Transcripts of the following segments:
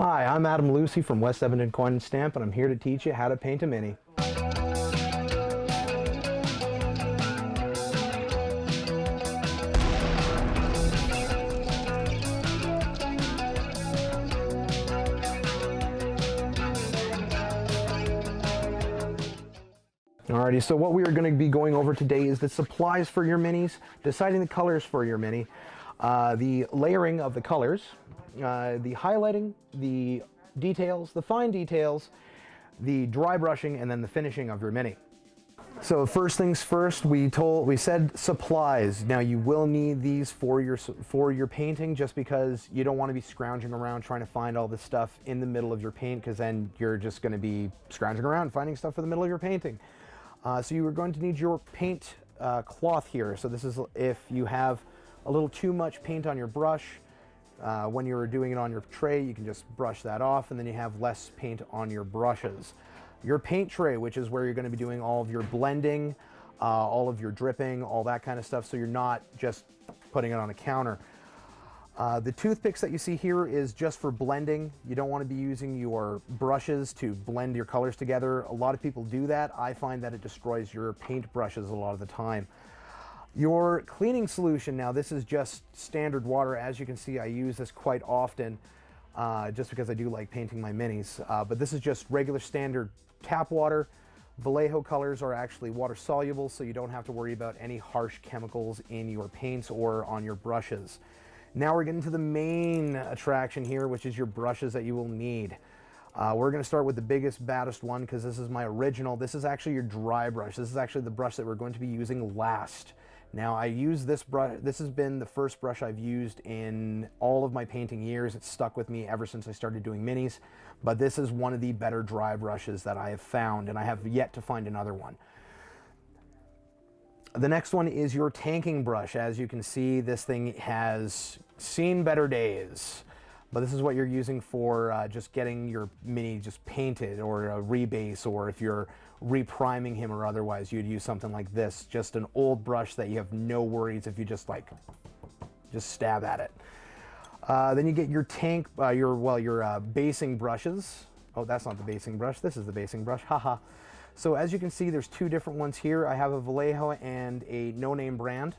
Hi, I'm Adam Lucy from West Edmonton Coin and Stamp, and I'm here to teach you how to paint a mini. Alrighty, so what we are going to be going over today is the supplies for your minis, deciding the colors for your mini, the layering of the colors, the highlighting, the details, the fine details, the dry brushing, and then the finishing of your mini. So first things first, we said supplies. Now you will need these for your painting, just because you don't want to be scrounging around trying to find all this stuff in the middle of your paint, because then you're just going to be scrounging around finding stuff in the middle of your painting. So you are going to need your paint cloth here. So this is if you have a little too much paint on your brush. When you're doing it on your tray, you can just brush that off, and then you have less paint on your brushes. Your paint tray, which is where you're going to be doing all of your blending, all of your dripping, all that kind of stuff, so you're not just putting it on a counter. The toothpicks that you see here is just for blending. You don't want to be using your brushes to blend your colors together. A lot of people do that. I find that it destroys your paint brushes a lot of the time. Your cleaning solution, now this is just standard water. As you can see, I use this quite often just because I do like painting my minis. But this is just regular standard tap water. Vallejo colors are actually water soluble, so you don't have to worry about any harsh chemicals in your paints or on your brushes. Now we're getting to the main attraction here, which is your brushes that you will need. We're going to start with the biggest, baddest one, because this is my original. This is actually your dry brush. This is actually the brush that we're going to be using last. Now I use this brush. This has been the first brush I've used in all of my painting years. It's stuck with me ever since I started doing minis, but this is one of the better dry brushes that I have found, and I have yet to find another one. The next one is your tanking brush. As you can see, this thing has seen better days, but this is what you're using for just getting your mini just painted, or a rebase, or if you're repriming him or otherwise, you'd use something like this, just an old brush that you have no worries if you just stab at it. Then you get your your basing brushes. Oh, that's not the basing brush, this is the basing brush, haha. So as you can see, there's two different ones here. I have a Vallejo and a no-name brand.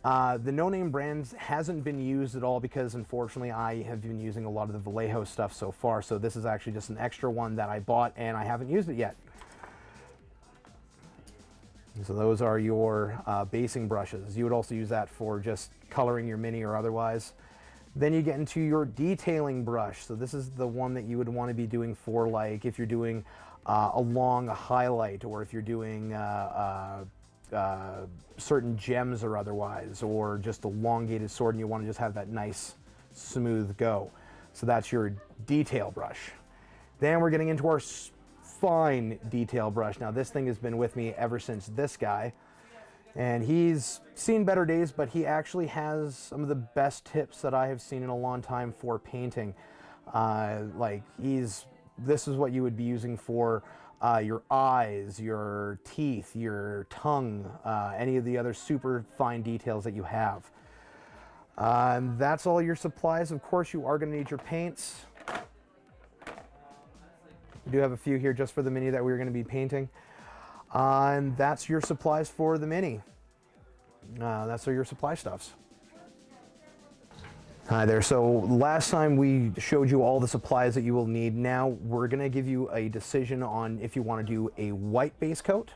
The no-name brand hasn't been used at all, because unfortunately I have been using a lot of the Vallejo stuff so far. So this is actually just an extra one that I bought, and I haven't used it yet. So those are your basing brushes. You would also use that for just coloring your mini or otherwise. Then you get into your detailing brush. So this is the one that you would want to be doing for, like, if you're doing along a highlight, or if you're doing certain gems or otherwise, or just elongated sword and you want to just have that nice smooth go. So that's your detail brush. Then we're getting into our fine detail brush. Now this thing has been with me ever since this guy, and he's seen better days, but he actually has some of the best tips that I have seen in a long time for painting. This is what you would be using for your eyes, your teeth, your tongue, any of the other super fine details that you have. That's all your supplies. Of course, you are going to need your paints. We do have a few here just for the mini that we're going to be painting. And that's your supplies for the mini. That's all your supply stuffs. Hi there. So last time we showed you all the supplies that you will need. Now we're going to give you a decision on if you want to do a white base coat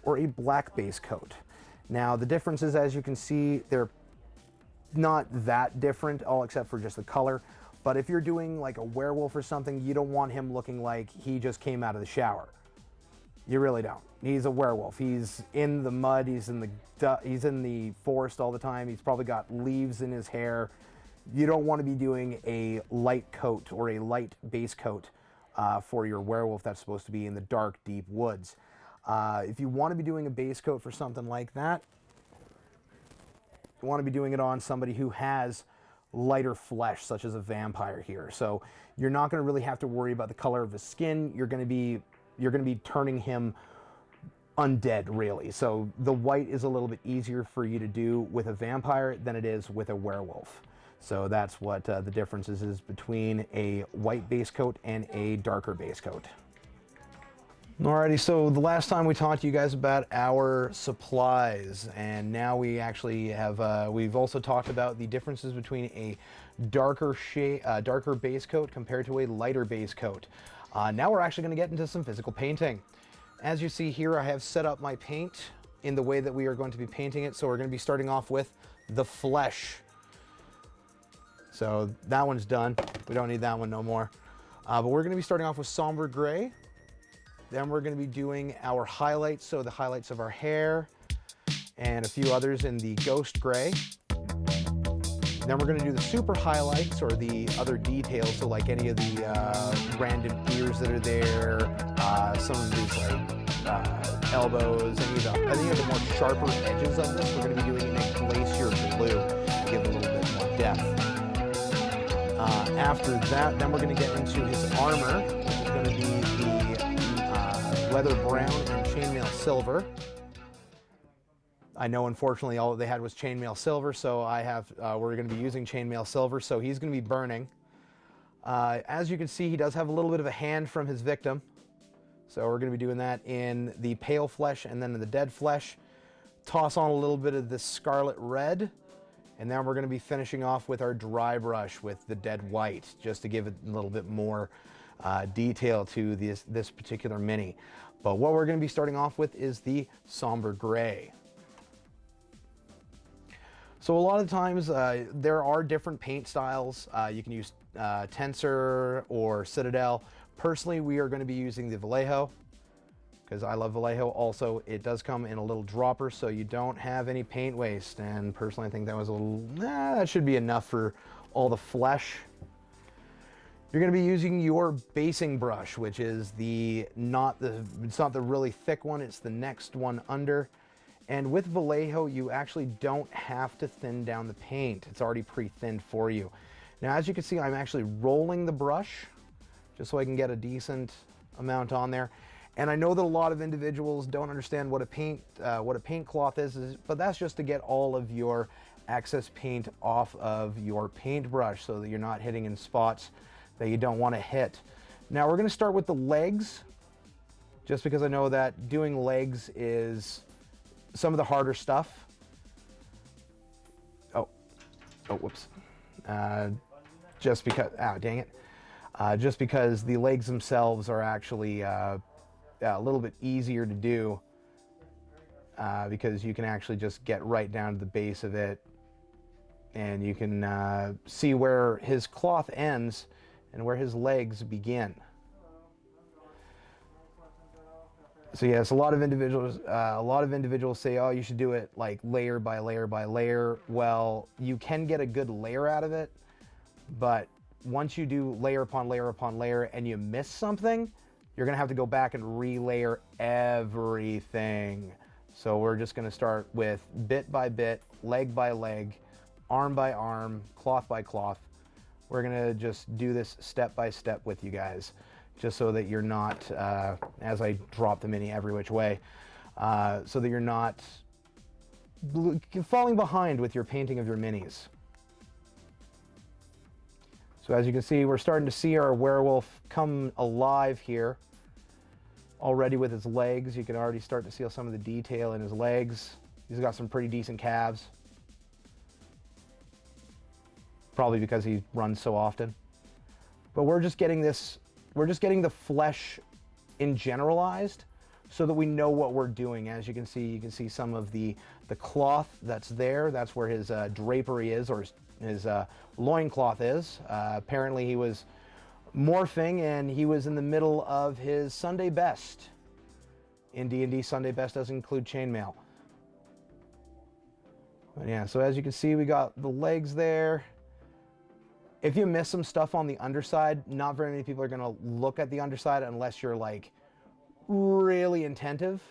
or a black base coat. Now the differences, as you can see, they're not that different, all except for just the color. But if you're doing like a werewolf or something, you don't want him looking like he just came out of the shower. You really don't. He's a werewolf. He's in the mud. He's in the forest all the time. He's probably got leaves in his hair. You don't want to be doing a light coat or a light base coat for your werewolf that's supposed to be in the dark, deep woods. If you want to be doing a base coat for something like that, you want to be doing it on somebody who has lighter flesh, such as a vampire here. So you're not going to really have to worry about the color of his skin. You're going to be turning him undead, really. So the white is a little bit easier for you to do with a vampire than it is with a werewolf. So that's what the difference is between a white base coat and a darker base coat. Alrighty, so the last time we talked to you guys about our supplies, and now we actually have, we've also talked about the differences between a darker base coat compared to a lighter base coat. Now we're actually going to get into some physical painting. As you see here, I have set up my paint in the way that we are going to be painting it. So we're going to be starting off with the flesh. So that one's done. We don't need that one no more. But we're going to be starting off with Somber Gray. Then we're going to be doing our highlights, so the highlights of our hair, and a few others in the Ghost Gray. Then we're going to do the super highlights, or the other details, so like any of the random ears that are there, some of these like elbows, any of the more sharper edges of this, we're going to be doing in a glacier blue to give a little bit more depth. After that, then we're going to get into his armor, which is going to be the leather brown and chainmail silver. I know, unfortunately, all that they had was chainmail silver, so we're going to be using chainmail silver, so he's going to be burning. As you can see, he does have a little bit of a hand from his victim, so we're going to be doing that in the pale flesh and then in the dead flesh. Toss on a little bit of this scarlet red, and then we're going to be finishing off with our dry brush with the dead white, just to give it a little bit more detail to this particular mini. But what we're going to be starting off with is the Somber Gray. So a lot of times there are different paint styles. You can use Tensor or Citadel. Personally, we are going to be using the Vallejo because I love Vallejo. Also, it does come in a little dropper, so you don't have any paint waste. And personally, I think that was a little, that should be enough for all the flesh. You're going to be using your basing brush, which is it's not the really thick one, it's the next one under. And with Vallejo, you actually don't have to thin down the paint. It's already pre-thinned for you. Now, as you can see, I'm actually rolling the brush just so I can get a decent amount on there. And I know that a lot of individuals don't understand what a paint cloth is, but that's just to get all of your excess paint off of your paintbrush so that you're not hitting in spots that you don't want to hit. Now we're going to start with the legs, just because I know that doing legs is some of the harder stuff. Oh, whoops. Just because, dang it. Just because the legs themselves are actually a little bit easier to do because you can actually just get right down to the base of it, and you can see where his cloth ends and where his legs begin. So yes, a lot of individuals say, oh, you should do it like layer by layer by layer. Well, you can get a good layer out of it, but once you do layer upon layer upon layer and you miss something, you're gonna have to go back and relayer everything. So we're just gonna start with bit by bit, leg by leg, arm by arm, cloth by cloth. We're gonna just do this step by step with you guys, just so that you're not, as I drop the mini every which way, so that you're not falling behind with your painting of your minis. So as you can see, we're starting to see our werewolf come alive here already with his legs. You can already start to see some of the detail in his legs. He's got some pretty decent calves. Probably because he runs so often. But we're just getting the flesh in generalized so that we know what we're doing. As you can see some of the cloth that's there. That's where his drapery is, or his loincloth is. Apparently he was morphing and he was in the middle of his Sunday best. In D&D, Sunday best doesn't include chainmail. But yeah, so as you can see, we got the legs there. If you miss some stuff on the underside, not very many people are going to look at the underside unless you're like really attentive.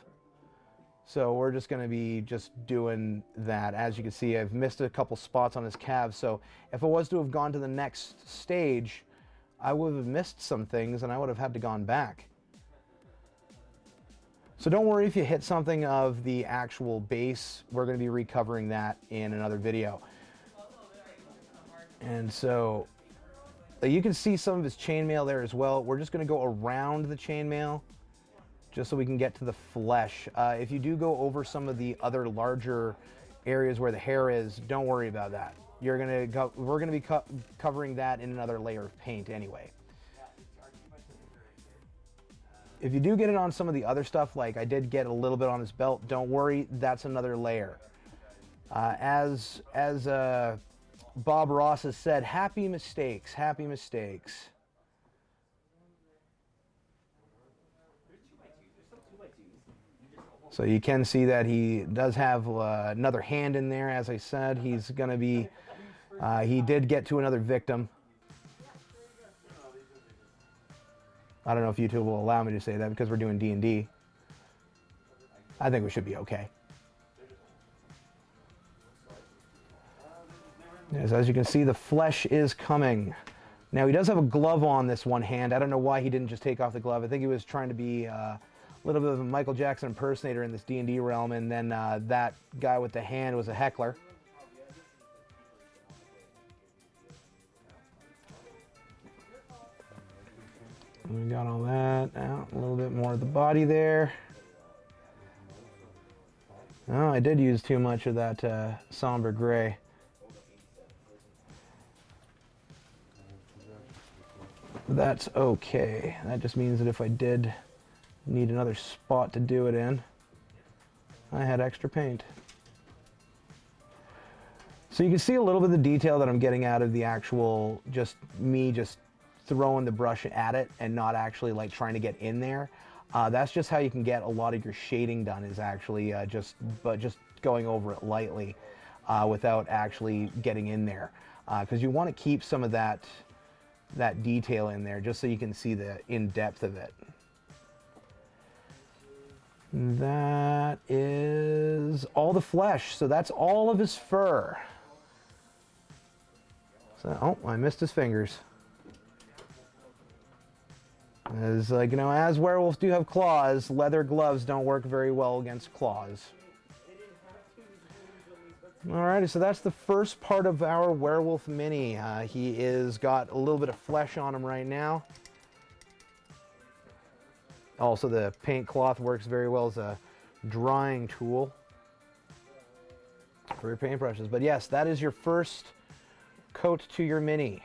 So we're just going to be doing that. As you can see, I've missed a couple spots on his calves. So if I was to have gone to the next stage, I would have missed some things and I would have had to gone back. So don't worry if you hit something of the actual base. We're going to be recovering that in another video. And so you can see some of his chainmail there as well. We're just going to go around the chainmail just so we can get to the flesh. If you do go over some of the other larger areas where the hair is, don't worry about that. We're going to be covering that in another layer of paint anyway. If you do get it on some of the other stuff, like I did get a little bit on his belt, don't worry, that's another layer. As Bob Ross has said, happy mistakes, happy mistakes. So you can see that he does have another hand in there. As I said, he's going to be, he did get to another victim. I don't know if YouTube will allow me to say that because we're doing D&D. I think we should be okay. Yes, as you can see, the flesh is coming. Now, he does have a glove on this one hand. I don't know why he didn't just take off the glove. I think he was trying to be a little bit of a Michael Jackson impersonator in this D&D realm, and then that guy with the hand was a heckler. We got all that out, a little bit more of the body there. Oh, I did use too much of that Somber Gray. That's okay. That just means that if I did need another spot to do it in, I had extra paint. So you can see a little bit of the detail that I'm getting out of the actual, just throwing the brush at it and not actually like trying to get in there. That's just how you can get a lot of your shading done, is actually just going over it lightly without actually getting in there. Because you want to keep some of that detail in there just so you can see the in-depth of it. That is all the flesh, so that's all of his fur. So, oh, I missed his fingers. As like, you know, as werewolves do have claws, leather gloves don't work very well against claws. Alrighty, so that's the first part of our werewolf mini. He is got a little bit of flesh on him right now. Also, the paint cloth works very well as a drying tool for your paintbrushes. But yes, that is your first coat to your mini.